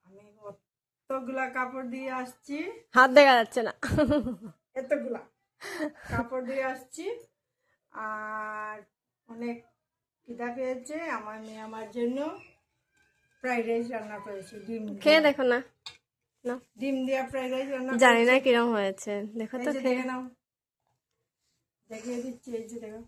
আমি কতগুলা কাপড় দিয়ে আসছি, হাত দেখা যাচ্ছে না। এতগুলা কাপড় দিয়ে আসছি। আর অনেক খিদা পেয়েছে। আমার মেয়ে আমার জন্য ফ্রাইড রাইস রান্না করেছে, খেয়ে দেখো না। না ডিম দিয়া ফ্রাইড রাইস রান্না জানি না করেছে। কিরম হয়েছে, দেখো এই তো যে খেয়ে। দেখে নাও, দেখিয়ে দিচ্ছি, এই যে দেখো।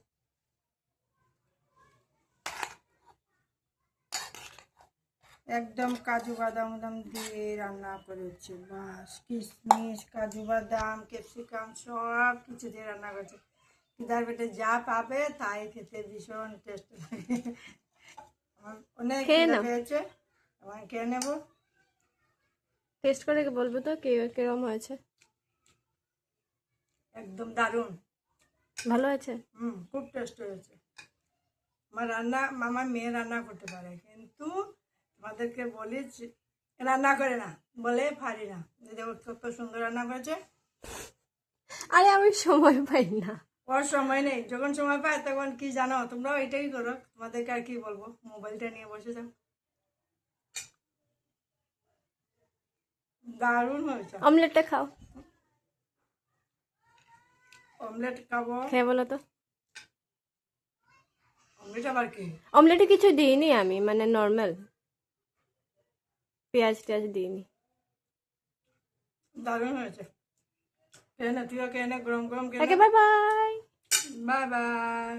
একদম কাজু বাদাম দিয়ে রান্না করেছে, বাস কিশমিশ কাজু বাদাম ক্যাপসিকাম সব কিছু দিয়ে রান্না করেছে। খিদার পেটে যা পাবে তাই খেতে ভীষণ টেস্ট লাগে। আমার অনেক খেয়ে খিদা নাও, পেয়েছে, আমার খেয়ে নেবো। টেস্ট করে বলবো তো কিরম হয়েছে। একদম দারুণ, ভালো হয়েছে। খুব টেস্ট হয়েছে। আমার মেয়ে রান্না করতে পারে, কিন্তু তোমাদেরকে বলি রান্না করে না বলে পারি না। দেখো কত সুন্দর রান্না করেছে। আরে আমি সময় পাই না। ওর সময় নেই, যখন সময় পায় তখন কি জানো, তোমরাও এটাই করো, তোমাদেরকে আর কি বলবো, মোবাইলটা নিয়ে বসে যাও। দারুণ হয়েছে। অমলেটটা খাও, অমলেট খাবো। খেয়ে বলো তো। অমলেট আবার কি? অমলেটে কিছু দিইনি আমি, মানে নর্মাল পেঁয়াজ টেয়াজ দিইনি। দারুণ হয়েছে। খেয়ে নে, তুইও খেয়ে নে, গরম গরম খেয়ে নে। Okay bye bye. Bye bye.